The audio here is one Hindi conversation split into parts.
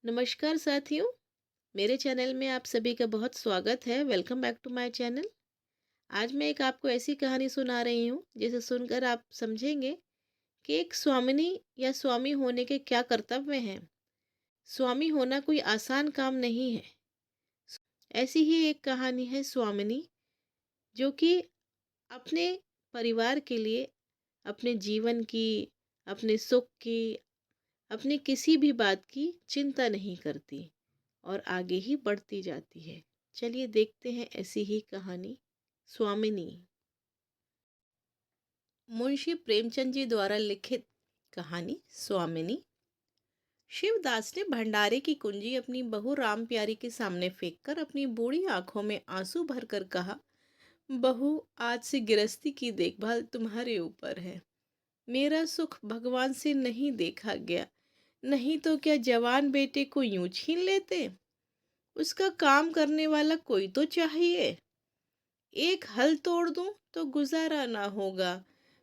नमस्कार साथियों, मेरे चैनल में आप सभी का बहुत स्वागत है। Welcome back to my channel. आज मैं एक आपको ऐसी कहानी सुना रही हूँ जिसे सुनकर आप समझेंगे कि एक स्वामिनी या स्वामी होने के क्या कर्तव्य हैं। स्वामी होना कोई आसान काम नहीं है। ऐसी ही एक कहानी है स्वामिनी, जो कि अपने परिवार के लिए, अपने जीवन की, अपने सुख की, अपनी किसी भी बात की चिंता नहीं करती और आगे ही बढ़ती जाती है। चलिए देखते हैं ऐसी ही कहानी, स्वामिनी। मुंशी प्रेमचंद जी द्वारा लिखित कहानी स्वामिनी। शिवदास ने भंडारे की कुंजी अपनी बहू राम प्यारी के सामने फेंककर अपनी बूढ़ी आंखों में आंसू भरकर कहा, बहू, आज से गृहस्थी की देखभाल तुम्हारे ऊपर है। मेरा सुख भगवान से नहीं देखा गया, नहीं तो क्या जवान बेटे को यूं छीन लेते। उसका काम करने वाला कोई तो चाहिए। एक हल तोड़ दूं तो गुजारा ना होगा।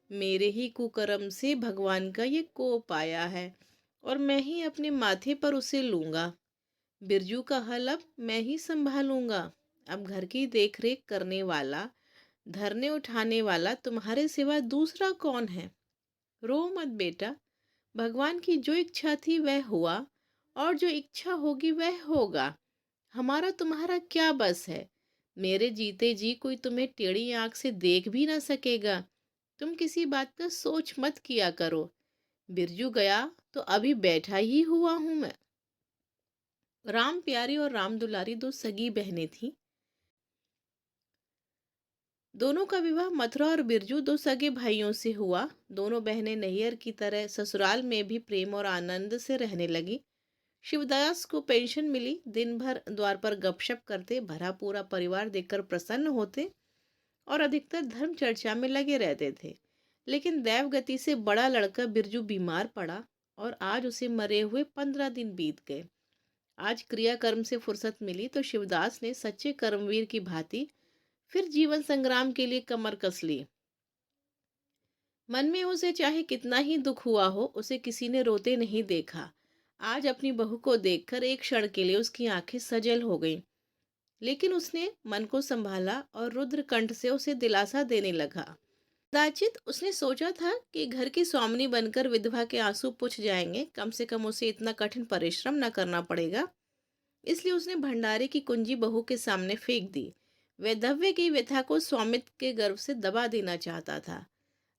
मेरे ही कुकर्म से भगवान का ये कोप आया है और मैं ही अपने माथे पर उसे लूंगा। बिरजू का हल अब मैं ही संभालूंगा। अब घर की देखरेख करने वाला, धरने उठाने वाला तुम्हारे सिवा दूसरा कौन है। रो मत बेटा, भगवान की जो इच्छा थी वह हुआ और जो इच्छा होगी वह होगा। हमारा तुम्हारा क्या बस है। मेरे जीते जी कोई तुम्हें टेढ़ी आंख से देख भी ना सकेगा। तुम किसी बात का सोच मत किया करो। बिरजू गया तो अभी बैठा ही हुआ हूं मैं। राम प्यारी और राम दुलारी दो सगी बहनें थीं। दोनों का विवाह मथुरा और बिरजू दो सगे भाइयों से हुआ। दोनों बहनें नैहर की तरह ससुराल में भी प्रेम और आनंद से रहने लगी। शिवदास को पेंशन मिली। दिन भर द्वार पर गपशप करते, भरा पूरा परिवार देखकर प्रसन्न होते और अधिकतर धर्म चर्चा में लगे रहते थे। लेकिन दैवगति से बड़ा लड़का बिरजू बीमार पड़ा और आज उसे मरे हुए 15 दिन बीत गए। आज क्रियाकर्म से फुर्सत मिली तो शिवदास ने सच्चे कर्मवीर की भांति फिर जीवन संग्राम के लिए कमर कस ली। मन में उसे चाहे कितना ही दुख हुआ हो, उसे किसी ने रोते नहीं देखा। आज अपनी बहू को देखकर एक क्षण के लिए उसकी आंखें सजल हो गईं। लेकिन उसने मन को संभाला और रुद्र कंठ से उसे दिलासा देने लगा। कदाचित उसने सोचा था कि घर की स्वामिनी बनकर विधवा के आंसू पुछ जाएंगे, कम से कम उसे इतना कठिन परिश्रम न करना पड़ेगा। इसलिए उसने भंडारे की कुंजी बहू के सामने फेंक दी। वैधव्य की व्यथा को स्वामित्व के गर्व से दबा देना चाहता था।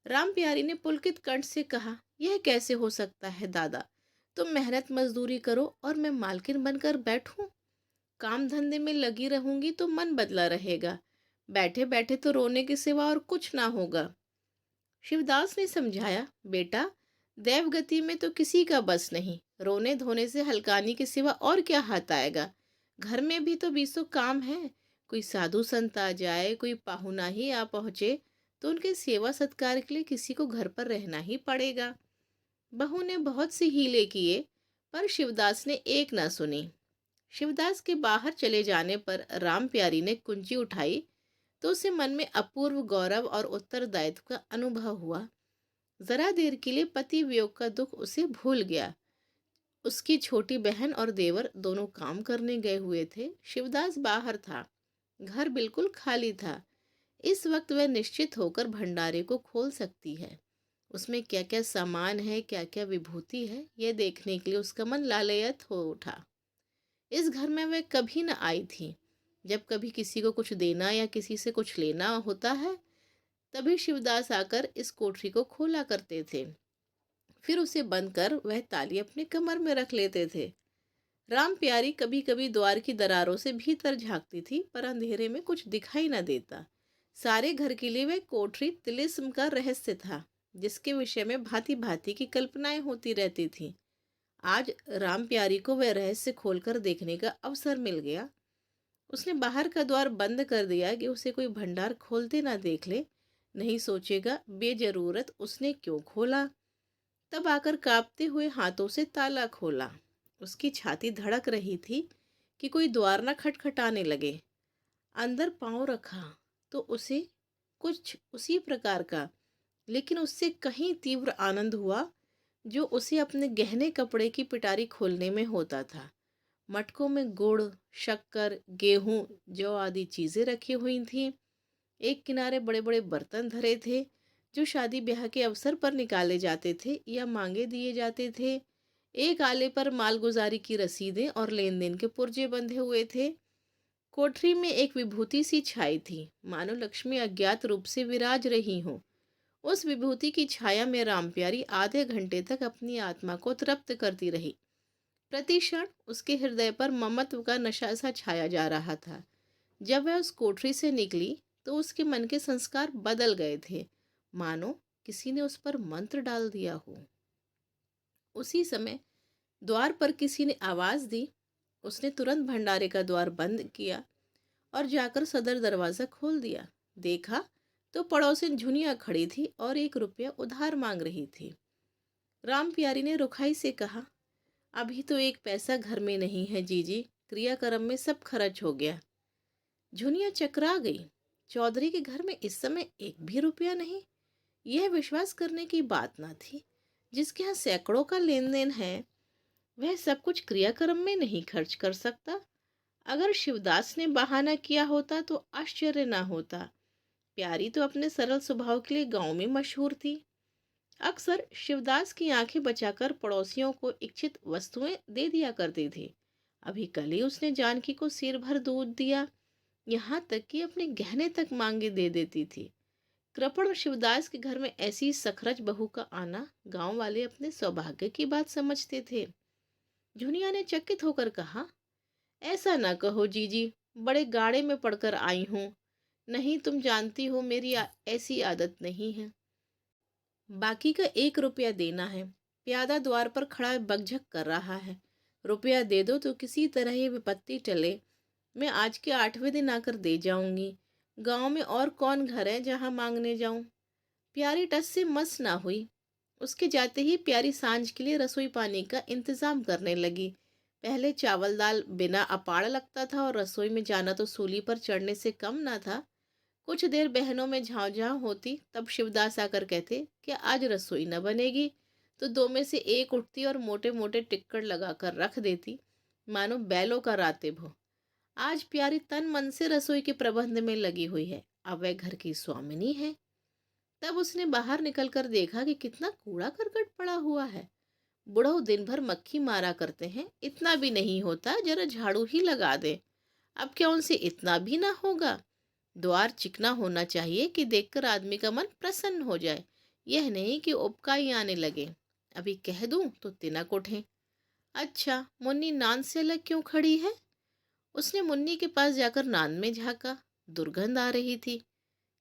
राम प्यारी ने पुलकित कंठ से कहा, यह कैसे हो सकता है दादा। तुम मेहनत मजदूरी करो और मैं मालकिन बनकर बैठूं। काम धंधे में लगी रहूंगी तो मन बदला रहेगा। बैठे बैठे तो रोने के सिवा और कुछ ना होगा। शिवदास ने समझाया, बेटा, दैवगति में तो किसी का बस नहीं। रोने धोने से हल्कानी के सिवा और क्या हाथ आएगा। घर में भी तो बीसों काम है। कोई साधु संत आ जाए, कोई पाहुना ही आ पहुंचे तो उनके सेवा सत्कार के लिए किसी को घर पर रहना ही पड़ेगा। बहू ने बहुत सी हीले किए पर शिवदास ने एक ना सुनी। शिवदास के बाहर चले जाने पर राम प्यारी ने कुंजी उठाई तो उसे मन में अपूर्व गौरव और उत्तरदायित्व का अनुभव हुआ। जरा देर के लिए पति वियोग का दुख उसे भूल गया। उसकी छोटी बहन और देवर दोनों काम करने गए हुए थे। शिवदास बाहर था। घर बिल्कुल खाली था। इस वक्त वह निश्चित होकर भंडारे को खोल सकती है। उसमें क्या क्या सामान है, क्या क्या विभूति है, यह देखने के लिए उसका मन लालयत हो उठा। इस घर में वह कभी न आई थी। जब कभी किसी को कुछ देना या किसी से कुछ लेना होता है, तभी शिवदास आकर इस कोठरी को खोला करते थे। फिर उसे बंद कर वह ताली अपने कमर में रख लेते थे। राम प्यारी कभी कभी द्वार की दरारों से भीतर झांकती थी, पर अंधेरे में कुछ दिखाई न देता। सारे घर के लिए वह कोठरी तिलिस्म का रहस्य था, जिसके विषय में भांति भांति की कल्पनाएं होती रहती थीं। आज राम प्यारी को वह रहस्य खोलकर देखने का अवसर मिल गया। उसने बाहर का द्वार बंद कर दिया कि उसे कोई भंडार खोलते ना देख ले। नहीं सोचेगा बेजरूरत उसने क्यों खोला। तब आकर कांपते हुए हाथों से ताला खोला। उसकी छाती धड़क रही थी कि कोई द्वार न खटखटाने लगे। अंदर पांव रखा तो उसे कुछ उसी प्रकार का, लेकिन उससे कहीं तीव्र आनंद हुआ जो उसे अपने गहने कपड़े की पिटारी खोलने में होता था। मटकों में गुड़, शक्कर, गेहूं, जौ आदि चीजें रखी हुई थीं। एक किनारे बड़े बड़े बर्तन धरे थे जो शादी ब्याह के अवसर पर निकाले जाते थे या मांगे दिए जाते थे। एक आले पर मालगुजारी की रसीदें और लेन देन के पुर्जे बंधे हुए थे। कोठरी में एक विभूति सी छाई थी, मानो लक्ष्मी अज्ञात रूप से विराज रही हो। उस विभूति की छाया में रामप्यारी आधे घंटे तक अपनी आत्मा को तृप्त करती रही। प्रति क्षण उसके हृदय पर ममत्व का नशा सा छाया जा रहा था। जब वह उस कोठरी से निकली तो उसके मन के संस्कार बदल गए थे, मानो किसी ने उस पर मंत्र डाल दिया हो। उसी समय द्वार पर किसी ने आवाज दी। उसने तुरंत भंडारे का द्वार बंद किया और जाकर सदर दरवाजा खोल दिया। देखा तो पड़ोसिन झुनिया खड़ी थी और 1 रुपया उधार मांग रही थी। राम प्यारी ने रुखाई से कहा, अभी तो 1 पैसा घर में नहीं है जीजी, क्रियाक्रम में सब खर्च हो गया। झुनिया चकरा गई। चौधरी के घर में इस समय 1 भी रुपया नहीं। यह विश्वास करने की बात ना थी। जिसके यहाँ सैकड़ों का लेन देन है, वह सब कुछ क्रियाक्रम में नहीं खर्च कर सकता। अगर शिवदास ने बहाना किया होता तो आश्चर्य ना होता। प्यारी तो अपने सरल स्वभाव के लिए गांव में मशहूर थी। अक्सर शिवदास की आंखें बचाकर पड़ोसियों को इच्छित वस्तुएं दे दिया करती थी। अभी कल ही उसने जानकी को सिर भर दूध दिया, यहाँ तक कि अपने गहने तक मांगे दे देती थी। कृपण शिवदास के घर में ऐसी सखरज बहू का आना गांव वाले अपने सौभाग्य की बात समझते थे। झुनिया ने चकित होकर कहा, ऐसा ना कहो जीजी, बड़े गाड़े में पड़कर आई हूँ। नहीं, तुम जानती हो मेरी ऐसी आदत नहीं है। बाकी का 1 रुपया देना है। प्यादा द्वार पर खड़ा बकझक कर रहा है। रुपया दे दो तो किसी तरह ये विपत्ति टले। मैं आज के 8वें दिन आकर दे जाऊंगी। गांव में और कौन घर है जहां मांगने जाऊं। प्यारी टस से मस ना हुई। उसके जाते ही प्यारी सांझ के लिए रसोई पानी का इंतजाम करने लगी। पहले चावल दाल बिना अपाड़ लगता था और रसोई में जाना तो सूली पर चढ़ने से कम ना था। कुछ देर बहनों में झाँव होती, तब शिवदास आकर कहते कि आज रसोई न बनेगी, तो 2 में से एक उठती और मोटे मोटे टिक्कड़ लगाकर रख देती, मानो बैलों का रातिब हो। आज प्यारी तन मन से रसोई के प्रबंध में लगी हुई है। अब वह घर की स्वामिनी है। तब उसने बाहर निकलकर देखा कि कितना कूड़ा करकट पड़ा हुआ है। बुढ़ऊ दिन भर मक्खी मारा करते हैं, इतना भी नहीं होता, जरा झाड़ू ही लगा दे। अब क्या उनसे इतना भी ना होगा। द्वार चिकना होना चाहिए कि देखकर आदमी का मन प्रसन्न हो जाए, यह नहीं कि उपकाई आने लगे। अभी कह दूं तो तिनक उठे। अच्छा, मुन्नी नान से अलग क्यों खड़ी है? उसने मुन्नी के पास जाकर नान में झांका। दुर्गंध आ रही थी।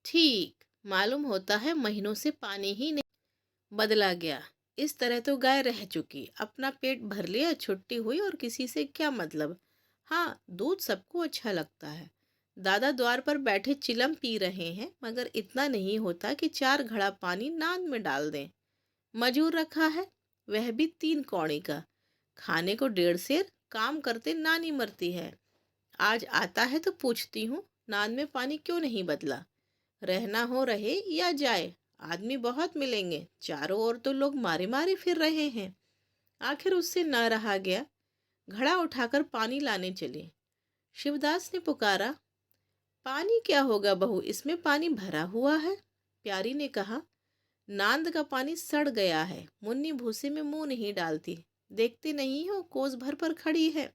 ठीक, मालूम होता है महीनों से पानी ही नहीं बदला गया। इस तरह तो गाय रह चुकी, अपना पेट भर लिया, छुट्टी हुई और किसी से क्या मतलब। हाँ, दूध सबको अच्छा लगता है। दादा द्वार पर बैठे चिलम पी रहे हैं, मगर इतना नहीं होता कि 4 घड़ा पानी नान में डाल दें। मजूर रखा है, वह भी 3 कौड़ी का। खाने को 1.5 सेर, काम करते नानी मरती है। आज आता है तो पूछती हूँ, नान में पानी क्यों नहीं बदला। रहना हो रहे या जाए, आदमी बहुत मिलेंगे। चारों ओर तो लोग मारे मारे फिर रहे हैं। आखिर उससे न रहा गया। घड़ा उठाकर पानी लाने चले। शिवदास ने पुकारा, पानी क्या होगा बहू, इसमें पानी भरा हुआ है। प्यारी ने कहा, नांद का पानी सड़ गया है। मुन्नी भूसे में मुंह नहीं डालती, देखते नहीं हो कोस भर पर खड़ी है।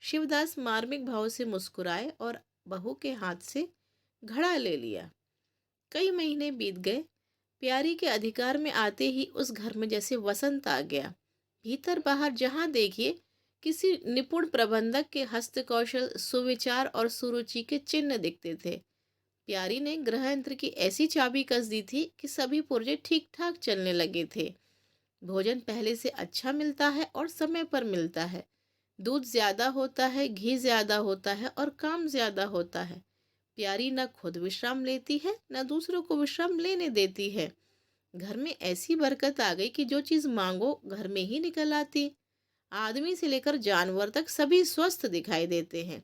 शिवदास मार्मिक भाव से मुस्कुराए और बहू के हाथ से घड़ा ले लिया। कई महीने बीत गए। प्यारी के अधिकार में आते ही उस घर में जैसे वसंत आ गया। भीतर बाहर जहां देखिए किसी निपुण प्रबंधक के हस्त कौशल, सुविचार और सुरुचि के चिन्ह दिखते थे। प्यारी ने गृह यंत्र की ऐसी चाबी कस दी थी कि सभी पुर्जे ठीक ठाक चलने लगे थे। भोजन पहले से अच्छा मिलता है और समय पर मिलता है। दूध ज्यादा होता है, घी ज्यादा होता है और काम ज्यादा होता है। प्यारी न खुद विश्राम लेती है, न दूसरों को विश्राम लेने देती है। घर में ऐसी बरकत आ गई कि जो चीज मांगो घर में ही निकल आती। आदमी से लेकर जानवर तक सभी स्वस्थ दिखाई देते हैं।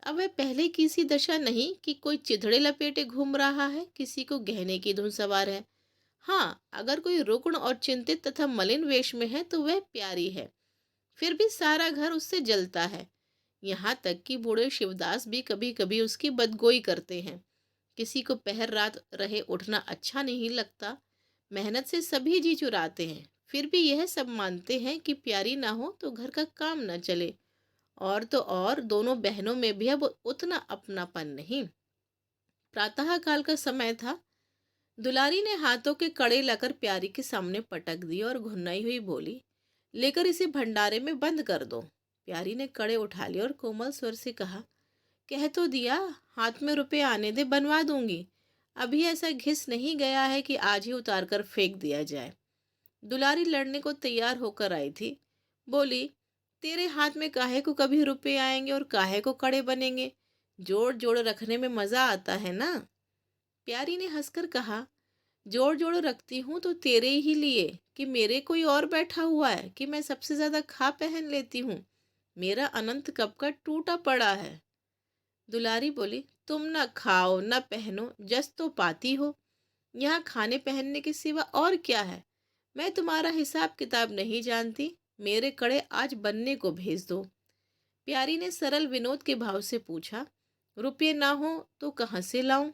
अब वह पहले की सी दशा नहीं कि कोई चिथड़े लपेटे घूम रहा है, किसी को गहने की धुन सवार है। हाँ, अगर कोई रुग्ण और चिंतित तथा मलिन वेश में है तो वह प्यारी है। फिर भी सारा घर उससे जलता है। यहाँ तक कि बूढ़े शिवदास भी कभी कभी उसकी बदगोई करते हैं। किसी को पहर रात रहे उठना अच्छा नहीं लगता। मेहनत से सभी जी चुराते हैं, फिर भी यह सब मानते हैं कि प्यारी ना हो तो घर का काम न चले। और तो और दोनों बहनों में भी अब उतना अपनापन नहीं। प्रातः काल का समय था। दुलारी ने हाथों के कड़े लाकर प्यारी के सामने पटक दिए और घुनाई हुई बोली, लेकर इसे भंडारे में बंद कर दो। प्यारी ने कड़े उठा लिए और कोमल स्वर से कहा, कह तो दिया, हाथ में रुपए आने दे, बनवा दूंगी। अभी ऐसा घिस नहीं गया है कि आज ही उतार कर फेंक दिया जाए। दुलारी लड़ने को तैयार होकर आई थी। बोली, तेरे हाथ में काहे को कभी रुपए आएंगे और काहे को कड़े बनेंगे। जोड़ जोड़ रखने में मजा आता है ना। प्यारी ने हंसकर कहा, जोड़ जोड़ रखती हूँ तो तेरे ही लिए कि मेरे कोई और बैठा हुआ है कि मैं सबसे ज्यादा खा पहन लेती हूँ। मेरा अनंत कब का टूटा पड़ा है। दुलारी बोली, तुम न खाओ न पहनो, जस तो पाती हो। यहाँ खाने पहनने के सिवा और क्या है। मैं तुम्हारा हिसाब किताब नहीं जानती। मेरे कड़े आज बनने को भेज दो। प्यारी ने सरल विनोद के भाव से पूछा, रुपये ना हो तो कहाँ से लाऊं।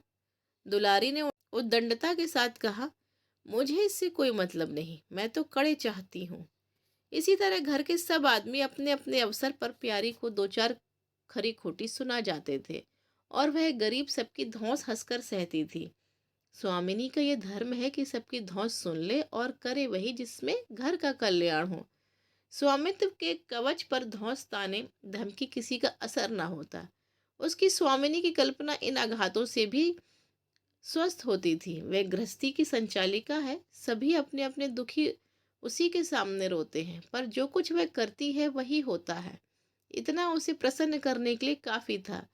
दुलारी ने उद्दंडता के साथ कहा, मुझे इससे कोई मतलब नहीं, मैं तो कड़े चाहती हूँ। इसी तरह घर के सब आदमी अपने अपने अवसर पर प्यारी को दो चार खरी खोटी सुना जाते थे और वह गरीब सबकी धौंस हंसकर सहती थी। स्वामिनी का यह धर्म है कि सबकी धौंस सुन ले और करे वही जिसमें घर का कल्याण हो। स्वामित्व के कवच पर धौंस ताने धमकी किसी का असर ना होता। उसकी स्वामिनी की कल्पना इन आघातों से भी स्वस्थ होती थी। वह गृहस्थी की संचालिका है, सभी अपने अपने दुखी उसी के सामने रोते हैं, पर जो कुछ वह करती है वही होता है। इतना उसे प्रसन्न करने के लिए काफी था।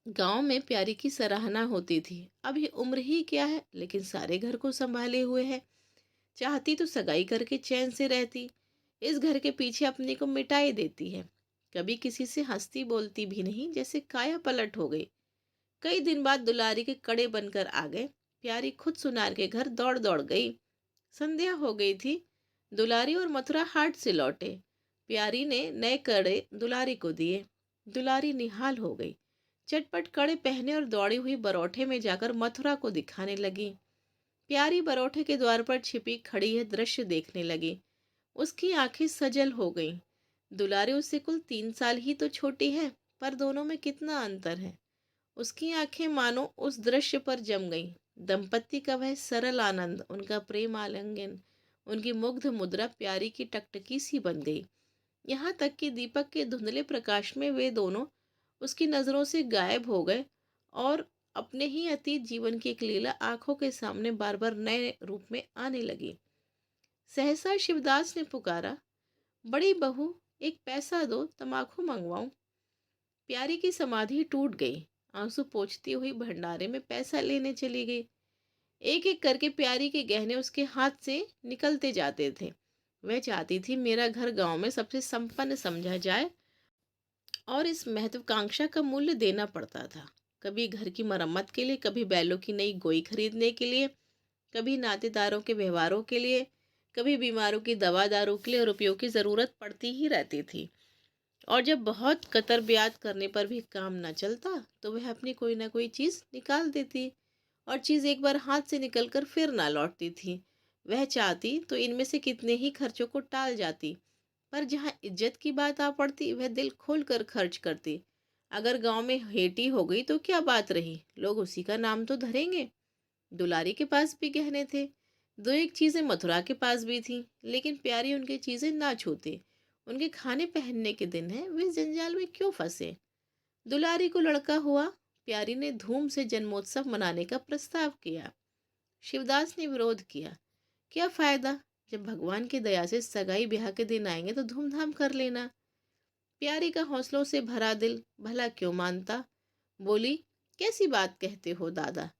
गांव में प्यारी की सराहना होती थी। अभी उम्र ही क्या है, लेकिन सारे घर को संभाले हुए है। चाहती तो सगाई करके चैन से रहती। इस घर के पीछे अपने को मिटाई देती है। कभी किसी से हंसती बोलती भी नहीं, जैसे काया पलट हो गई। कई दिन बाद दुलारी के कड़े बनकर आ गए। प्यारी खुद सुनार के घर दौड़ दौड़ गई। संध्या हो गई थी। दुलारी और मथुरा हाट से लौटे। प्यारी ने नए कड़े दुलारी को दिए। दुलारी निहाल हो गई। चटपट कड़े पहने और दौड़ी हुई बरौठे में जाकर मथुरा को दिखाने लगी। प्यारी बरौठे के द्वार पर छिपी खड़ी यह दृश्य देखने लगी। उसकी आंखें सजल हो गईं। दुलारी उससे कुल 3 साल ही तो छोटी है, पर दोनों में कितना अंतर है। उसकी आंखें मानो उस दृश्य पर जम गईं। दंपत्ति का वह सरल आनंद, उनका प्रेम आलिंगन, उनकी मुग्ध मुद्रा प्यारी की टकटकी सी बन गई। यहाँ तक कि दीपक के धुंधले प्रकाश में वे दोनों उसकी नजरों से गायब हो गए और अपने ही अतीत जीवन की एक लीला आंखों के सामने बार बार नए रूप में आने लगी। सहसा शिवदास ने पुकारा, बड़ी बहू, एक पैसा दो, तमाकू मंगवाऊं। प्यारी की समाधि टूट गई। आंसू पोंछती हुई भंडारे में पैसा लेने चली गई। एक एक करके प्यारी के गहने उसके हाथ से निकलते जाते थे। वह चाहती थी मेरा घर गांव में सबसे संपन्न समझा जाए और इस महत्वाकांक्षा का मूल्य देना पड़ता था। कभी घर की मरम्मत के लिए, कभी बैलों की नई गोई खरीदने के लिए, कभी नातेदारों के व्यवहारों के लिए, कभी बीमारों की दवा दारू के लिए रुपयों की ज़रूरत पड़ती ही रहती थी। और जब बहुत कतर ब्यात करने पर भी काम न चलता तो वह अपनी कोई ना कोई चीज़ निकाल देती और चीज़ एक बार हाथ से निकलकर फिर ना लौटती थी। वह चाहती तो इनमें से कितने ही खर्चों को टाल जाती, पर जहाँ इज्जत की बात आ पड़ती वह दिल खोल कर खर्च करती। अगर गांव में हेटी हो गई तो क्या बात रही, लोग उसी का नाम तो धरेंगे। दुलारी के पास भी गहने थे। दो एक चीज़ें मथुरा के पास भी थीं, लेकिन प्यारी उनकी चीज़ें ना छूती। उनके खाने पहनने के दिन है, वे जंजाल में क्यों फंसे। दुलारी को लड़का हुआ। प्यारी ने धूम से जन्मोत्सव मनाने का प्रस्ताव किया। शिवदास ने विरोध किया। क्या फायदा, जब भगवान की दया से सगाई ब्याह के दिन आएंगे तो धूमधाम कर लेना। प्यारी का हौसलों से भरा दिल भला क्यों मानता। बोली, कैसी बात कहते हो दादा,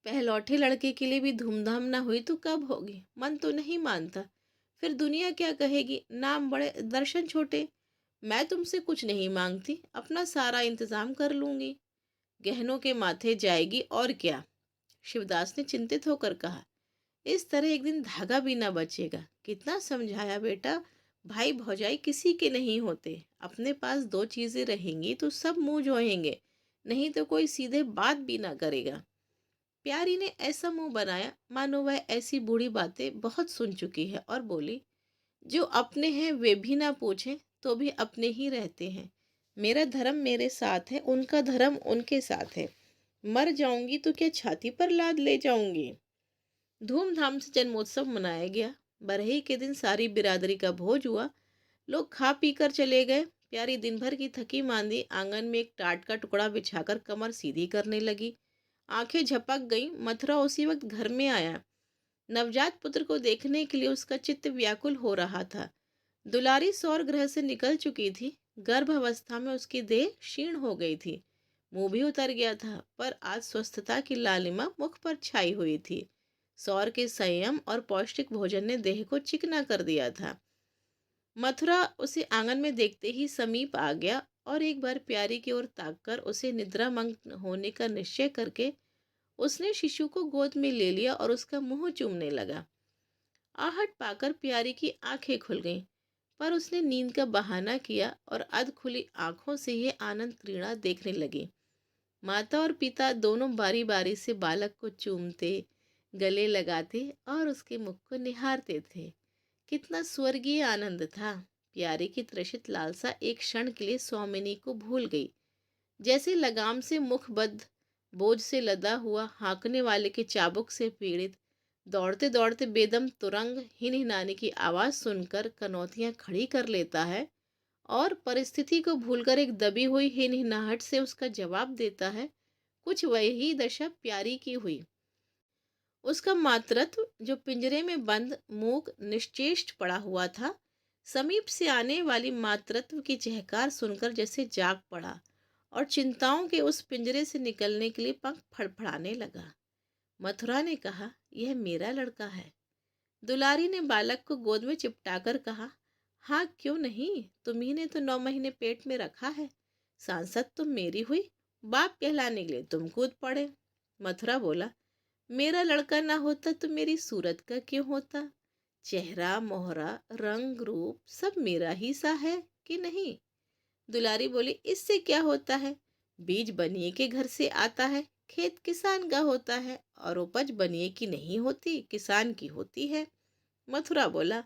पहलौठे लड़के के लिए भी धूमधाम ना हुई तो कब होगी। मन तो नहीं मानता, फिर दुनिया क्या कहेगी, नाम बड़े दर्शन छोटे। मैं तुमसे कुछ नहीं मांगती, अपना सारा इंतजाम कर लूंगी। गहनों के माथे जाएगी और क्या। शिवदास ने चिंतित होकर कहा, इस तरह एक दिन धागा भी ना बचेगा। कितना समझाया बेटा, भाई भौजाई किसी के नहीं होते। अपने पास दो चीजें रहेंगी तो सब मुंह जोएंगे, नहीं तो कोई सीधे बात भी ना करेगा। प्यारी ने ऐसा मुंह बनाया मानो वह ऐसी बूढ़ी बातें बहुत सुन चुकी है और बोली, जो अपने हैं वे भी ना पूछें तो भी अपने ही रहते हैं। मेरा धर्म मेरे साथ है, उनका धर्म उनके साथ है। मर जाऊंगी तो क्या छाती पर लाद ले जाऊंगी। धूमधाम से जन्मोत्सव मनाया गया। बरही के दिन सारी बिरादरी का भोज हुआ। लोग खा पी कर चले गए। प्यारी दिन भर की थकी मांदी आंगन में एक टाट का टुकड़ा बिछाकर कमर सीधी करने लगी। आंखें झपक गईं। मथुरा उसी वक्त घर में आया। नवजात पुत्र को देखने के लिए उसका चित्त व्याकुल हो रहा था। दुलारी सौर ग्रह से निकल चुकी थी। गर्भ अवस्था में उसकी देह क्षीण हो गई थी। मुंह भी उतर गया था, पर आज स्वस्थता की लालिमा मुख पर छाई हुई थी। सौर के संयम और पौष्टिक भोजन ने देह को चिकना कर दिया था। मथुरा उसे आंगन में देखते ही समीप आ गया और एक बार प्यारी की ओर ताककर उसे निद्रामग्न होने का निश्चय करके उसने शिशु को गोद में ले लिया और उसका मुंह चूमने लगा। आहट पाकर प्यारी की आंखें खुल गईं, पर उसने नींद का बहाना किया और अध खुली आंखों से ये आनंद क्रीड़ा देखने लगी। माता और पिता दोनों बारी बारी से बालक को चूमते, गले लगाते और उसके मुख को निहारते थे। कितना स्वर्गीय आनंद था। प्यारे की त्रसित लालसा एक क्षण के लिए स्वामिनी को भूल गई। जैसे लगाम से मुखबद्ध, बोझ से लदा हुआ, हाँकने वाले के चाबुक से पीड़ित, दौड़ते दौड़ते बेदम तुरंग हिनहिनाने की आवाज़ सुनकर कनौतियाँ खड़ी कर लेता है और परिस्थिति को भूलकर एक दबी हुई हिनहिनाहट से उसका जवाब देता है, कुछ वही दशा प्यारी की हुई। उसका मातृत्व जो पिंजरे में बंद मूक निश्चेष्ट पड़ा हुआ था, समीप से आने वाली मातृत्व की चहकार सुनकर जैसे जाग पड़ा और चिंताओं के उस पिंजरे से निकलने के लिए पंख फड़फड़ाने लगा। मथुरा ने कहा, यह मेरा लड़का है। दुलारी ने बालक को गोद में चिपटाकर कहा, हाँ क्यों नहीं, तुम्ही ने तो 9 महीने पेट में रखा है। सांसद तुम मेरी हुई, बाप कहलाने के लिए तुम कूद पड़े। मथुरा बोला, मेरा लड़का ना होता तो मेरी सूरत का क्यों होता। चेहरा मोहरा रंग रूप सब मेरा ही सा है कि नहीं। दुलारी बोली, इससे क्या होता है। बीज बनिए के घर से आता है, खेत किसान का होता है और उपज बनिए की नहीं होती, किसान की होती है। मथुरा बोला,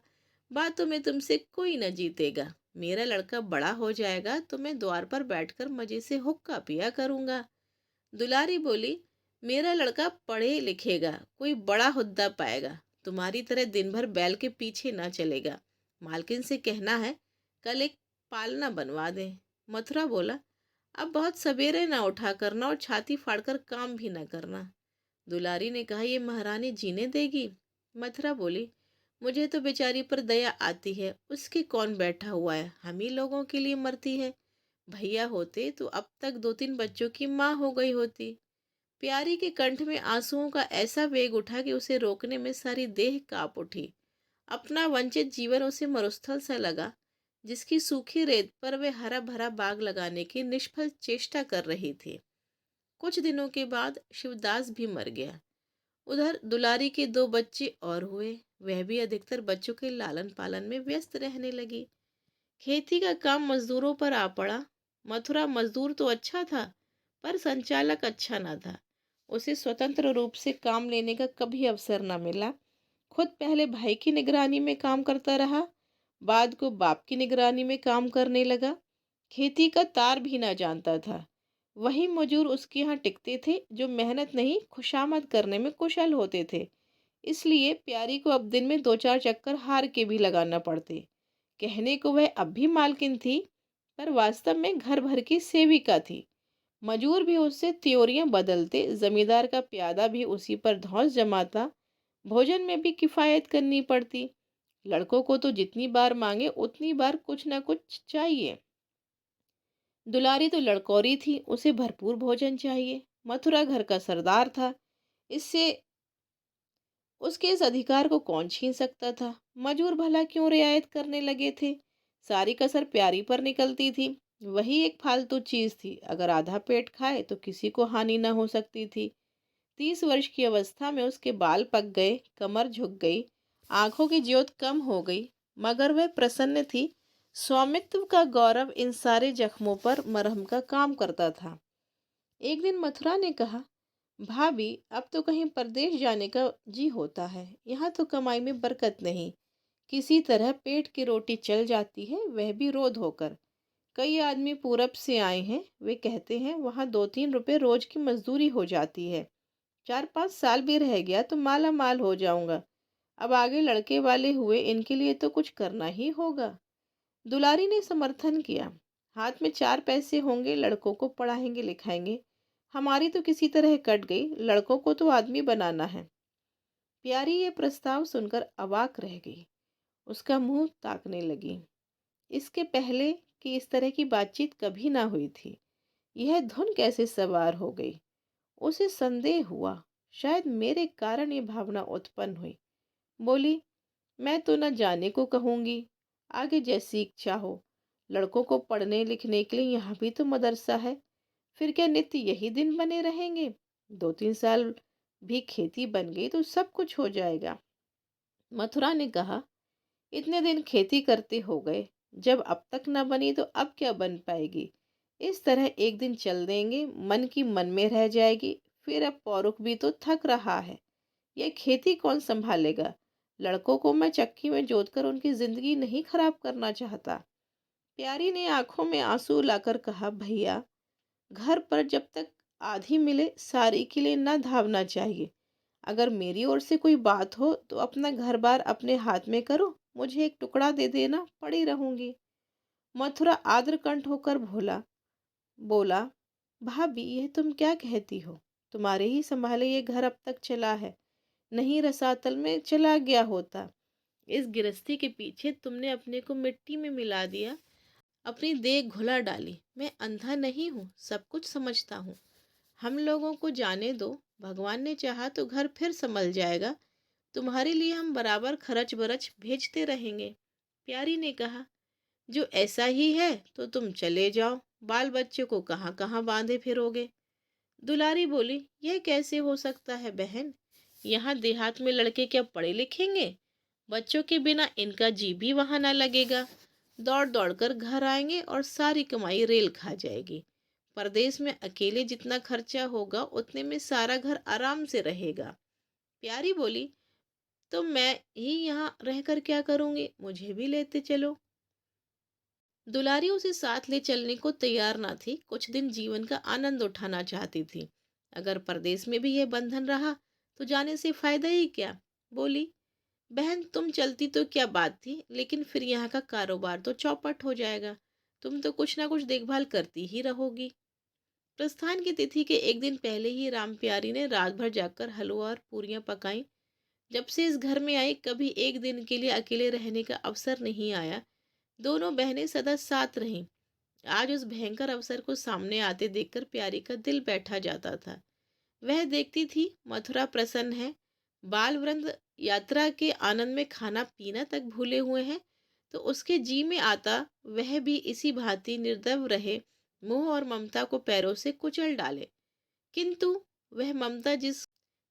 बातों में तुमसे कोई न जीतेगा। मेरा लड़का बड़ा हो जाएगा तो मैं द्वार पर बैठकर मजे से हुक्का पिया करूंगा। दुलारी बोली, मेरा लड़का पढ़े लिखेगा, कोई बड़ा हुद्दा पाएगा, तुम्हारी तरह दिन भर बैल के पीछे ना चलेगा। मालकिन से कहना है कल एक पालना बनवा दें। मथुरा बोला, अब बहुत सवेरे ना उठा करना और छाती फाड़कर काम भी ना करना। दुलारी ने कहा, ये महारानी जीने देगी। मथुरा बोली, मुझे तो बेचारी पर दया आती है, उसके कौन बैठा हुआ है, हम ही लोगों के लिए मरती है। भैया होते तो अब तक 2-3 बच्चों की माँ हो गई होती। प्यारी के कंठ में आंसुओं का ऐसा वेग उठा कि उसे रोकने में सारी देह कांप उठी। अपना वंचित जीवन उसे मरुस्थल सा लगा, जिसकी सूखी रेत पर वे हरा भरा बाग लगाने की निष्फल चेष्टा कर रही थी। कुछ दिनों के बाद शिवदास भी मर गया। उधर दुलारी के 2 बच्चे और हुए। वह भी अधिकतर बच्चों के लालन पालन में व्यस्त रहने लगी। खेती का काम मजदूरों पर आ पड़ा। मथुरा मजदूर तो अच्छा था, पर संचालक अच्छा ना था। उसे स्वतंत्र रूप से काम लेने का कभी अवसर न मिला। खुद पहले भाई की निगरानी में काम करता रहा, बाद को बाप की निगरानी में काम करने लगा। खेती का तार भी ना जानता था। वही मजूर उसके यहाँ टिकते थे जो मेहनत नहीं खुशामद करने में कुशल होते थे। इसलिए प्यारी को अब दिन में 2-4 चक्कर हार के भी लगाना पड़ते। कहने को वह अब भी मालकिन थी, पर वास्तव में घर भर की सेविका थी। मजूर भी उससे त्योरियां बदलते, जमींदार का प्यादा भी उसी पर धौंस जमाता। भोजन में भी किफायत करनी पड़ती। लड़कों को तो जितनी बार मांगे उतनी बार कुछ ना कुछ चाहिए। दुलारी तो लड़कोरी थी, उसे भरपूर भोजन चाहिए। मथुरा घर का सरदार था, इससे उसके इस अधिकार को कौन छीन सकता था। मजूर भला क्यों रियायत करने लगे थे। सारी कसर प्यारी पर निकलती थी। वही एक फालतू चीज थी, अगर आधा पेट खाए तो किसी को हानि न हो सकती थी। 30 वर्ष की अवस्था में उसके बाल पक गए, कमर झुक गई, आंखों की ज्योत कम हो गई, मगर वह प्रसन्न थी। स्वामित्व का गौरव इन सारे जख्मों पर मरहम का काम करता था। एक दिन मथुरा ने कहा, भाभी अब तो कहीं परदेश जाने का जी होता है। यहाँ तो कमाई में बरकत नहीं, किसी तरह पेट की रोटी चल जाती है, वह भी रोज होकर। कई आदमी पूरब से आए हैं, वे कहते हैं वहाँ 2-3 रुपए रोज की मजदूरी हो जाती है। 4-5 साल भी रह गया तो माला माल हो जाऊंगा। अब आगे लड़के वाले हुए, इनके लिए तो कुछ करना ही होगा। दुलारी ने समर्थन किया। हाथ में 4 पैसे होंगे, लड़कों को पढ़ाएंगे लिखाएंगे। हमारी तो किसी तरह कट गई, लड़कों को तो आदमी बनाना है। प्यारी ये प्रस्ताव सुनकर अवाक रह गई। उसका मुंह ताकने लगी। इसके पहले कि इस तरह की बातचीत कभी ना हुई थी। यह धुन कैसे सवार हो गई? उसे संदेह हुआ, शायद मेरे कारण ये भावना उत्पन्न हुई। बोली, मैं तो न जाने को कहूंगी, आगे जैसी इच्छा हो। लड़कों को पढ़ने लिखने के लिए यहाँ भी तो मदरसा है। फिर क्या नित्य यही दिन बने रहेंगे? 2-3 साल भी खेती बन गई तो सब कुछ हो जाएगा। मथुरा ने कहा, इतने दिन खेती करते हो गए, जब अब तक न बनी तो अब क्या बन पाएगी? इस तरह एक दिन चल देंगे, मन की मन में रह जाएगी। फिर अब पौरुख भी तो थक रहा है, यह खेती कौन संभालेगा? लड़कों को मैं चक्की में जोतकर उनकी जिंदगी नहीं खराब करना चाहता। प्यारी ने आंखों में आंसू लाकर कहा, भैया घर पर जब तक आधी मिले सारी के लिए न धावना चाहिए। अगर मेरी ओर से कोई बात हो तो अपना घर बार अपने हाथ में करो, मुझे एक टुकड़ा दे देना, पड़ी रहूंगी। मथुरा आद्र कंठ होकर बोला, भाभी यह तुम क्या कहती हो? तुम्हारे ही संभाले ये घर अब तक चला है, नहीं रसातल में चला गया होता। इस गिरस्ती के पीछे तुमने अपने को मिट्टी में मिला दिया, अपनी देह घुला डाली। मैं अंधा नहीं हूँ, सब कुछ समझता हूँ। हम लोगों को जाने दो, भगवान ने चाहा तो घर फिर संभल जाएगा। तुम्हारे लिए हम बराबर खर्च बरच भेजते रहेंगे। प्यारी ने कहा, जो ऐसा ही है तो तुम चले जाओ, बाल बच्चे को कहाँ कहाँ बांधे फिरोगे? दुलारी बोली, यह कैसे हो सकता है बहन? यहाँ देहात में लड़के क्या पढ़े लिखेंगे? बच्चों के बिना इनका जी भी वहां ना लगेगा। दौड़ दौड़ कर घर आएंगे और सारी कमाई रेल खा जाएगी। परदेश में अकेले जितना खर्चा होगा उतने में सारा घर आराम से रहेगा। प्यारी बोली, तो मैं ही यहाँ रहकर क्या करूंगी? मुझे भी लेते चलो। दुलारी उसे साथ ले चलने को तैयार ना थी। कुछ दिन जीवन का आनंद उठाना चाहती थी। अगर परदेश में भी यह बंधन रहा तो जाने से फायदा ही क्या? बोली, बहन तुम चलती तो क्या बात थी, लेकिन फिर यहाँ का कारोबार तो चौपट हो जाएगा। तुम तो कुछ ना कुछ देखभाल करती ही रहोगी। प्रस्थान की तिथि के एक दिन पहले ही राम प्यारी ने रात भर जाकर हलवा और पूरियां पकाई। जब से इस घर में आई, कभी एक दिन के लिए अकेले रहने का अवसर नहीं आया। दोनों बहनें सदा साथ रहीं। आज उस भयंकर अवसर को सामने आते देखकर प्यारी का दिल बैठा जाता था। वह देखती थी मथुरा प्रसन्न है, बाल वृंद यात्रा के आनंद में खाना पीना तक भूले हुए हैं, तो उसके जी में आता वह भी इसी भांति निर्दव रहे, मोह और ममता को पैरों से कुचल डाले। किंतु वह ममता जिस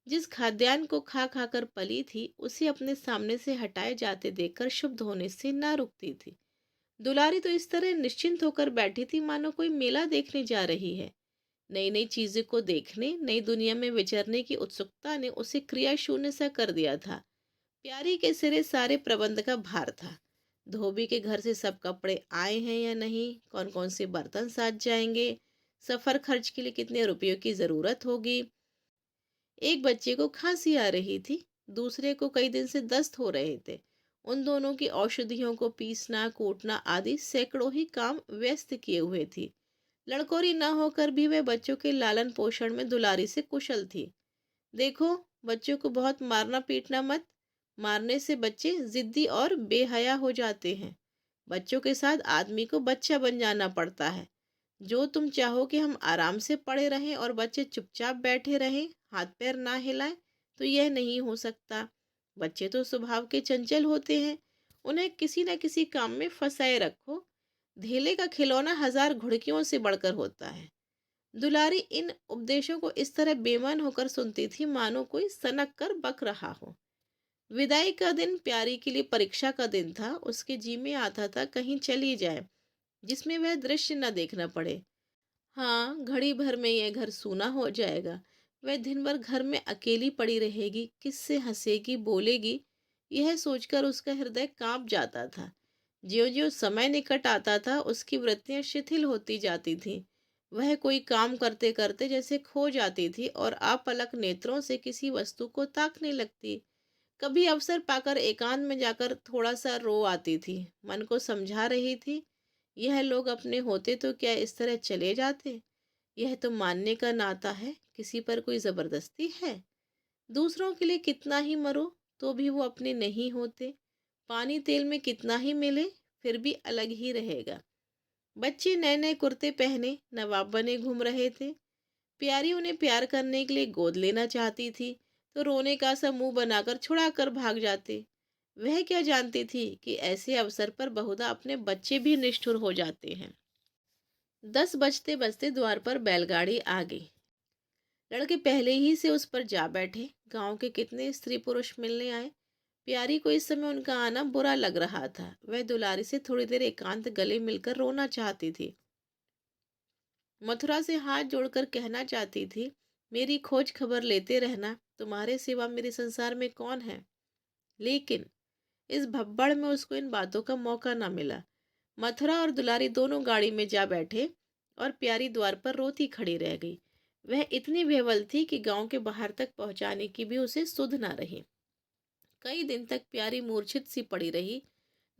जिस खाद्यान्न को खा खा कर पली थी, उसे अपने सामने से हटाए जाते देखकर शुद्ध होने से ना रुकती थी। दुलारी तो इस तरह निश्चिंत होकर बैठी थी मानो कोई मेला देखने जा रही है। नई नई चीजों को देखने, नई दुनिया में विचरने की उत्सुकता ने उसे क्रिया शून्य सा कर दिया था। प्यारी के सिरे सारे प्रबंध का भार था। धोबी के घर से सब कपड़े आए हैं या नहीं, कौन कौन से बर्तन साज जाएंगे, सफर खर्च के लिए कितने रुपयों की जरूरत होगी। एक बच्चे को खांसी आ रही थी, दूसरे को कई दिन से दस्त हो रहे थे। उन दोनों की औषधियों को पीसना कूटना आदि सैकड़ों ही काम व्यस्त किए हुए थी। लड़कोरी न होकर भी वह बच्चों के लालन पोषण में दुलारी से कुशल थी। देखो, बच्चों को बहुत मारना पीटना मत। मारने से बच्चे जिद्दी और बेहया हो जाते हैं। बच्चों के साथ आदमी को बच्चा बन जाना पड़ता है। जो तुम चाहो कि हम आराम से पड़े रहें और बच्चे चुपचाप बैठे रहें, हाथ पैर ना हिलाएं, तो यह नहीं हो सकता। बच्चे तो स्वभाव के चंचल होते हैं, उन्हें किसी न किसी काम में फंसाए रखो। धेले का खिलौना 1000 घुड़कियों से बढ़कर होता है। दुलारी इन उपदेशों को इस तरह बेमन होकर सुनती थी मानो कोई सनक कर बक रहा हो। विदाई का दिन प्यारी के लिए परीक्षा का दिन था। उसके जी में आता था कहीं चली जाए जिसमें वह दृश्य न देखना पड़े। हाँ, घड़ी भर में यह घर सूना हो जाएगा। वह दिन भर घर में अकेली पड़ी रहेगी, किससे हंसेगी, बोलेगी। यह सोचकर उसका हृदय कांप जाता था। ज्यों-ज्यों समय निकट आता था, उसकी वृत्तियां शिथिल होती जाती थीं। वह कोई काम करते-करते जैसे खो जाती थी और अपलक नेत्रों से किसी वस्तु को ताकने लगती। कभी अवसर पाकर एकांत में जाकर थोड़ा-सा रो आती थी। मन को समझा रही थी, यह लोग अपने होते तो क्या इस तरह चले जाते? यह तो मानने का नाता है, किसी पर कोई ज़बरदस्ती है? दूसरों के लिए कितना ही मरो, तो भी वो अपने नहीं होते। पानी तेल में कितना ही मिले, फिर भी अलग ही रहेगा। बच्चे नए-नए कुर्ते पहने, नवाब बने घूम रहे थे। प्यारी उन्हें प्यार करने के लिए गोद लेना चाहती थी, तो रोने का सा मुँह बनाकर छुड़ा कर भाग जाते। वह क्या जानती थी कि ऐसे अवसर पर बहुधा अपने बच्चे भी निष्ठुर हो जाते हैं। 10 बजते बजते द्वार पर बैलगाड़ी आ गई। लड़के पहले ही से उस पर जा बैठे। गांव के कितने स्त्री पुरुष मिलने आए। प्यारी को इस समय उनका आना बुरा लग रहा था। वह दुलारी से थोड़ी देर एकांत गले मिलकर रोना चाहती थी। मथुरा से हाथ जोड़कर कहना चाहती थी, मेरी खोज खबर लेते रहना, तुम्हारे सिवा मेरे संसार में कौन है। लेकिन इस भब्बड़ में उसको इन बातों का मौका न मिला। मथुरा और दुलारी दोनों गाड़ी में जा बैठे और प्यारी द्वार पर रोती खड़ी रह गई। वह इतनी बेवल थी कि गांव के बाहर तक पहुंचाने की भी उसे सुध न रही। कई दिन तक प्यारी मूर्छित सी पड़ी रही।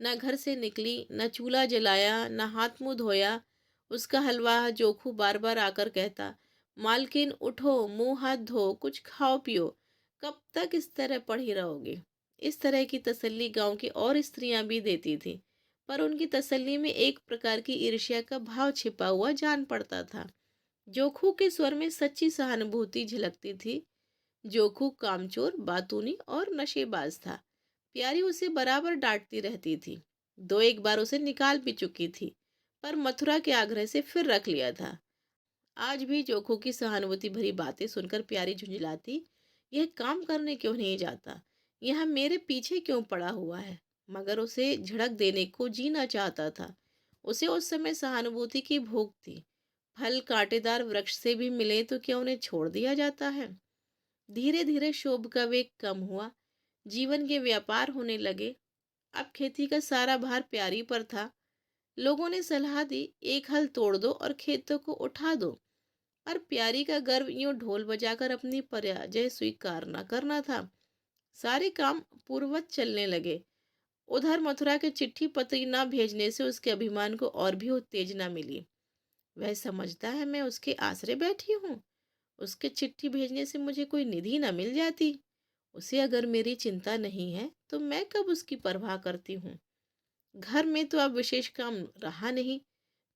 न घर से निकली, न चूल्हा जलाया, न हाथ मुंह धोया। उसका हलवा जोखू बार बार आकर कहता, मालकिन उठो, मुंह हाथ धो, कुछ खाओ पियो। कब तक इस तरह पड़ी रहोगे। इस तरह की तसल्ली गांव की और स्त्रियां भी देती थीं, पर उनकी तसल्ली में एक प्रकार की ईर्ष्या का भाव छिपा हुआ जान पड़ता था। जोखू के स्वर में सच्ची सहानुभूति झलकती थी। जोखू कामचोर, बातूनी और नशेबाज था। प्यारी उसे बराबर डांटती रहती थी। दो एक बार उसे निकाल भी चुकी थी, पर मथुरा के आग्रह से फिर रख लिया था। आज भी जोखू की सहानुभूति भरी बातें सुनकर प्यारी झुंझलाती, यह काम करने क्यों नहीं जाता, यह मेरे पीछे क्यों पड़ा हुआ है। मगर उसे झिड़क देने को जीना चाहता था। उसे उस समय सहानुभूति की भूख थी। फल कांटेदार वृक्ष से भी मिले तो क्या उन्हें छोड़ दिया जाता है। धीरे धीरे शोभ का वेग कम हुआ। जीवन के व्यापार होने लगे। अब खेती का सारा भार प्यारी पर था। लोगों ने सलाह दी, एक हल तोड़ दो और खेतों को उठा दो। पर प्यारी का गर्व यूं ढोल बजाकर अपनी पराजय स्वीकार न करना था। सारे काम पूर्ववत चलने लगे। उधर मथुरा के चिट्ठी पत्री न भेजने से उसके अभिमान को और भी उत्तेजना मिली। वह समझता है मैं उसके आसरे बैठी हूँ। उसके चिट्ठी भेजने से मुझे कोई निधि न मिल जाती। उसे अगर मेरी चिंता नहीं है तो मैं कब उसकी परवाह करती हूँ। घर में तो अब विशेष काम रहा नहीं।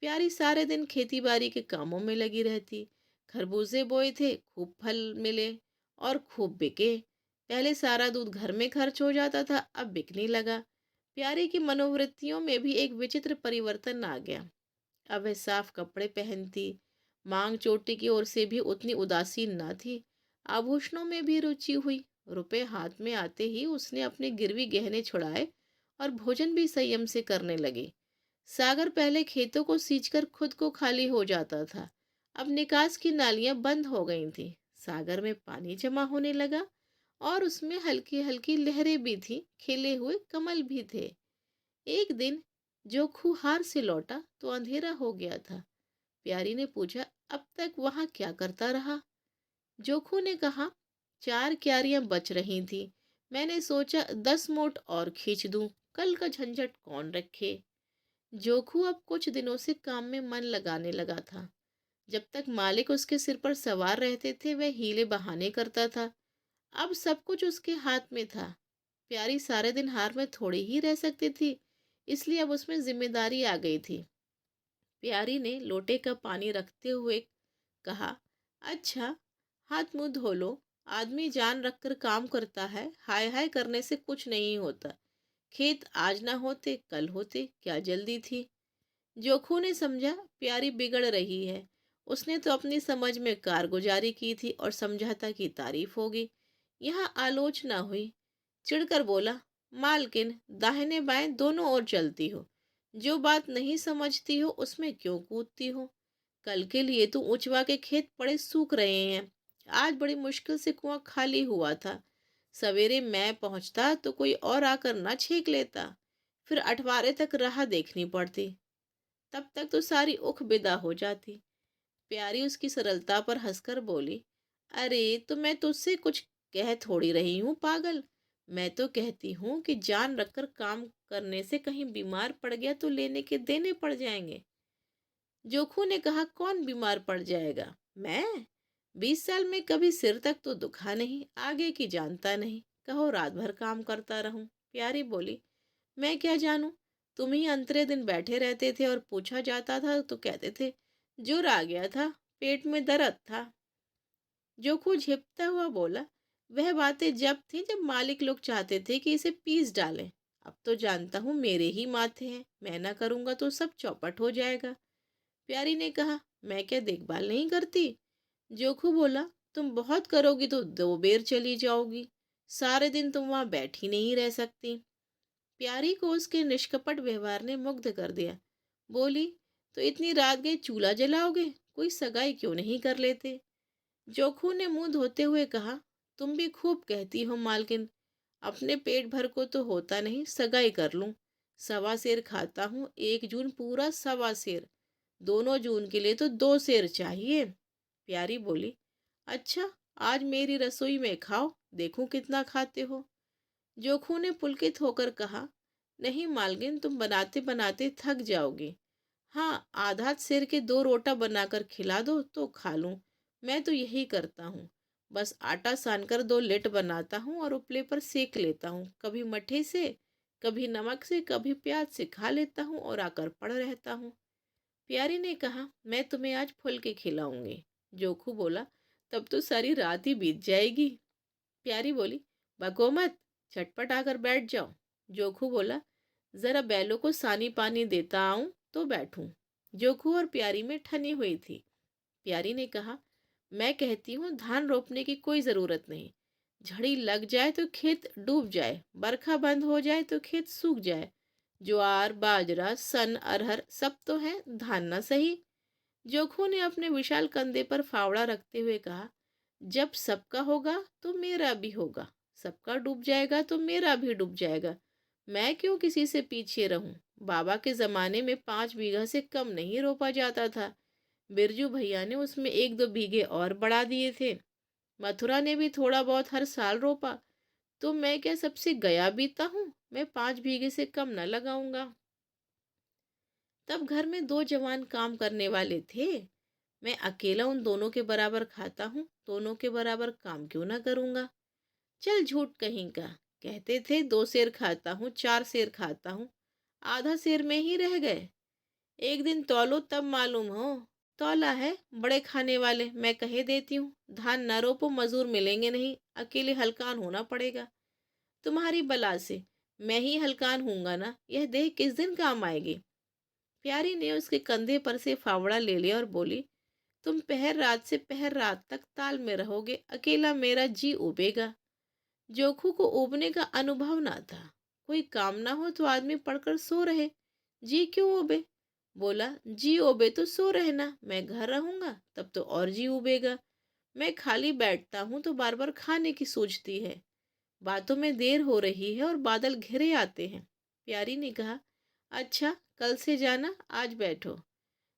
प्यारी सारे दिन खेती बाड़ी के कामों में लगी रहती। खरबूजे बोए थे, खूब फल मिले और खूब बिके। पहले सारा दूध घर में खर्च हो जाता था, अब बिकने लगा। प्यारी की मनोवृत्तियों में भी एक विचित्र परिवर्तन आ गया। अब वह साफ कपड़े पहनती, मांग चोटी की ओर से भी उतनी उदासीन न थी। आभूषणों में भी रुचि हुई। रुपए हाथ में आते ही उसने अपने गिरवी गहने छुड़ाए और भोजन भी संयम से करने लगी। सागर पहले खेतों को सींचकर खुद को खाली हो जाता था। अब निकास की नालियां बंद हो गई थी। सागर में पानी जमा होने लगा और उसमें हल्की हल्की लहरें भी थी, खिले हुए कमल भी थे। एक दिन जोखू हार से लौटा तो अंधेरा हो गया था। प्यारी ने पूछा, अब तक वहां क्या करता रहा। जोखू ने कहा, चार क्यारियां बच रही थी। मैंने सोचा 10 मोट और खींच दूं, कल का झंझट कौन रखे। जोखू अब कुछ दिनों से काम में मन लगाने लगा था। जब तक मालिक उसके सिर पर सवार रहते थे वह हीले बहाने करता था। अब सब कुछ उसके हाथ में था। प्यारी सारे दिन हार में थोड़ी ही रह सकती थी, इसलिए अब उसमें जिम्मेदारी आ गई थी। प्यारी ने लोटे का पानी रखते हुए कहा, अच्छा, हाथ मुंह धो लो। आदमी जान रखकर काम करता है, हाय हाय करने से कुछ नहीं होता। खेत आज ना होते कल होते, क्या जल्दी थी। जोखू ने समझा प्यारी बिगड़ रही है। उसने तो अपनी समझ में कारगुजारी की थी और समझौता की तारीफ होगी, यहाँ आलोचना हुई। चिढ़कर बोला, मालकिन दाहिने बाएं दोनों ओर चलती हो, जो बात नहीं समझती हो उसमें क्यों कूदती हो? कल के लिए तो उचवा के खेत पड़े सूख रहे हैं। आज बड़ी मुश्किल से कुआं खाली हुआ था। सवेरे मैं पहुंचता तो कोई और आकर ना छींक लेता, फिर अठवारे तक राह देखनी पड़ती। तब तक तो सारी उख बिदा हो जाती। प्यारी उसकी सरलता पर हंसकर बोली, अरे तो मैं तुझसे कुछ कह थोड़ी रही हूँ पागल। मैं तो कहती हूँ कि जान रखकर काम करने से कहीं बीमार पड़ गया तो लेने के देने पड़ जाएंगे। जोखू ने कहा, कौन बीमार पड़ जाएगा? मैं? 20 साल में कभी सिर तक तो दुखा नहीं, आगे की जानता नहीं। कहो रात भर काम करता रहूं। प्यारी बोली, मैं क्या जानूं? तुम ही अंतरे दिन बैठे रहते थे और पूछा जाता था तो कहते थे जुर आ गया था, पेट में दर्द था। जोखू झिपता हुआ बोला, वह बातें जब थी जब मालिक लोग चाहते थे कि इसे पीस डालें। अब तो जानता हूँ मेरे ही माथे हैं, मैं ना करूंगा तो सब चौपट हो जाएगा। प्यारी ने कहा, मैं क्या देखभाल नहीं करती? जोखू बोला, तुम बहुत करोगी तो 2 बेर चली जाओगी। सारे दिन तुम वहां बैठी नहीं रह सकती। प्यारी को उसके निष्कपट व्यवहार ने मुग्ध कर दिया। बोली, तो इतनी रात गई चूल्हा जलाओगे? कोई सगाई क्यों नहीं कर लेते? जोखू ने मुंह धोते हुए कहा, तुम भी खूब कहती हो मालकिन। अपने पेट भर को तो होता नहीं, सगाई कर लूं। 1.25 सेर खाता हूँ, 1 जून पूरा 1.25 सेर। 2 जून के लिए तो 2 सेर चाहिए। प्यारी बोली, अच्छा, आज मेरी रसोई में खाओ, देखूं कितना खाते हो। जोखू ने पुलकित होकर कहा, नहीं मालकिन, तुम बनाते बनाते थक जाओगी। हाँ, आधा सिर के 2 रोटा बनाकर खिला दो तो खा लूं। मैं तो यही करता हूँ। बस आटा सानकर 2 लिट बनाता हूँ और उपले पर सेक लेता हूँ, कभी मठे से, कभी नमक से, कभी प्याज से खा लेता हूँ और आकर पड़ रहता हूँ। प्यारी ने कहा, मैं तुम्हें आज फुल के खिलाऊंगी। जोखू बोला, तब तो सारी रात ही बीत जाएगी। प्यारी बोली, बको मत, झटपट आकर बैठ जाओ। जोखू बोला, जरा बैलों को सानी पानी देता आऊं तो बैठूं। जोखू और प्यारी में ठनी हुई थी। प्यारी ने कहा, मैं कहती हूँ धान रोपने की कोई जरूरत नहीं। झड़ी लग जाए तो खेत डूब जाए, बरखा बंद हो जाए तो खेत सूख जाए। ज्वार बाजरा सन अरहर सब तो है, धान ना सही। जोखू ने अपने विशाल कंधे पर फावड़ा रखते हुए कहा, जब सबका होगा तो मेरा भी होगा, सबका डूब जाएगा तो मेरा भी डूब जाएगा। मैं क्यों किसी से पीछे रहूं? बाबा के जमाने में 5 बीघा से कम नहीं रोपा जाता था। बिरजू भैया ने उसमें 1-2 बीघे और बढ़ा दिए थे। मथुरा ने भी थोड़ा बहुत हर साल रोपा। तो मैं क्या सबसे गया बीता हूँ? मैं 5 बीघे से कम न लगाऊंगा। तब घर में 2 जवान काम करने वाले थे। मैं अकेला उन दोनों के बराबर खाता हूँ, दोनों के बराबर काम क्यों ना करूँगा? चल झूठ कहीं का। कहते थे 2 सेर खाता हूँ, 4 सेर खाता हूँ, आधा सेर में ही रह गए। एक दिन तौलो तब मालूम हो। तौला है, बड़े खाने वाले, मैं कहे देती हूँ, धान न रोपो, मजूर मिलेंगे नहीं, अकेले हलकान होना पड़ेगा। तुम्हारी बला से मैं ही हलकान हूँगा ना, यह देह किस दिन काम आएगी? प्यारी ने उसके कंधे पर से फावड़ा ले लिया और बोली, तुम पहर रात से पहर रात तक ताल में रहोगे, अकेला मेरा जी उबेगा। जोखू को उबने का अनुभव ना था। कोई काम ना हो तो आदमी पड़कर सो रहे, जी क्यों उबे? बोला, जी उबे तो सो रहना, मैं घर रहूंगा तब तो और जी उबेगा। मैं खाली बैठता हूँ तो बार बार खाने की सोचती है। बातों में देर हो रही है और बादल घिरे आते हैं। प्यारी ने कहा, अच्छा, कल से जाना, आज बैठो।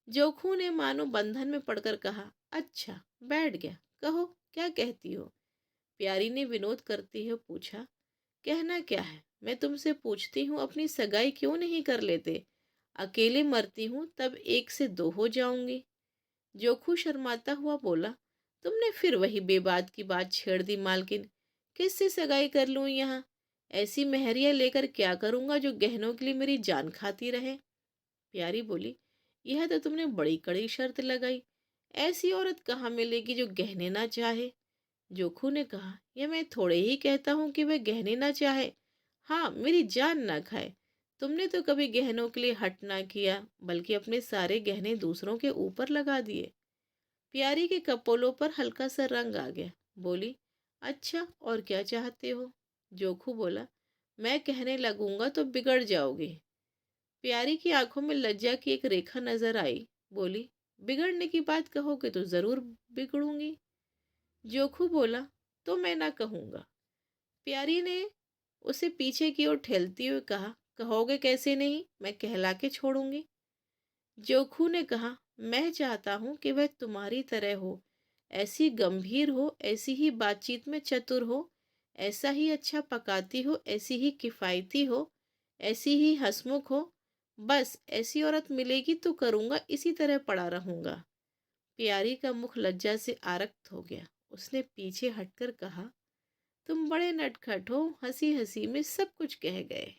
जोखू ने मानो बंधन में पड़कर कहा, अच्छा, बैठ गया। कहो, क्या कहती हो? प्यारी ने विनोद करते हुए पूछा, कहना क्या है? मैं तुमसे पूछती हूँ, अपनी सगाई क्यों नहीं कर लेते? अकेले मरती हूँ तब 1 से 2 हो जाऊंगी। जोखू शर्माता हुआ बोला, तुमने फिर वही बेबात की बात छेड़ दी मालकिन। किससे सगाई कर लूं यहाँ? ऐसी मेहरिया लेकर क्या करूंगा जो गहनों के लिए मेरी जान खाती रहे? प्यारी बोली, यह तो तुमने बड़ी कड़ी शर्त लगाई। ऐसी औरत कहाँ मिलेगी जो गहने ना चाहे? जोखू ने कहा, यह मैं थोड़े ही कहता हूँ कि वह गहने ना चाहे, हाँ, मेरी जान ना खाए। तुमने तो कभी गहनों के लिए हट ना किया, बल्कि अपने सारे गहने दूसरों के ऊपर लगा दिए। प्यारी के कपोलों पर हल्का सा रंग आ गया। बोली, अच्छा और क्या चाहते हो? जोखू बोला, मैं कहने लगूंगा तो बिगड़ जाओगे। प्यारी की आंखों में लज्जा की एक रेखा नजर आई। बोली, बिगड़ने की बात कहोगे तो जरूर बिगड़ूंगी। जोखू बोला, तो मैं ना कहूंगा। प्यारी ने उसे पीछे की ओर ठेलते हुए कहा, कहोगे कैसे नहीं, मैं कहला के छोड़ूंगी। जोखू ने कहा, मैं चाहता हूं कि वह तुम्हारी तरह हो, ऐसी गंभीर हो, ऐसी ही बातचीत में चतुर हो, ऐसा ही अच्छा पकाती हो, ऐसी ही किफ़ायती हो, ऐसी ही हंसमुख हो। बस ऐसी औरत मिलेगी तो करूँगा, इसी तरह पड़ा रहूँगा। प्यारी का मुख लज्जा से आरक्त हो गया। उसने पीछे हटकर कहा, तुम बड़े नटखट हो, हंसी हंसी में सब कुछ कह गए।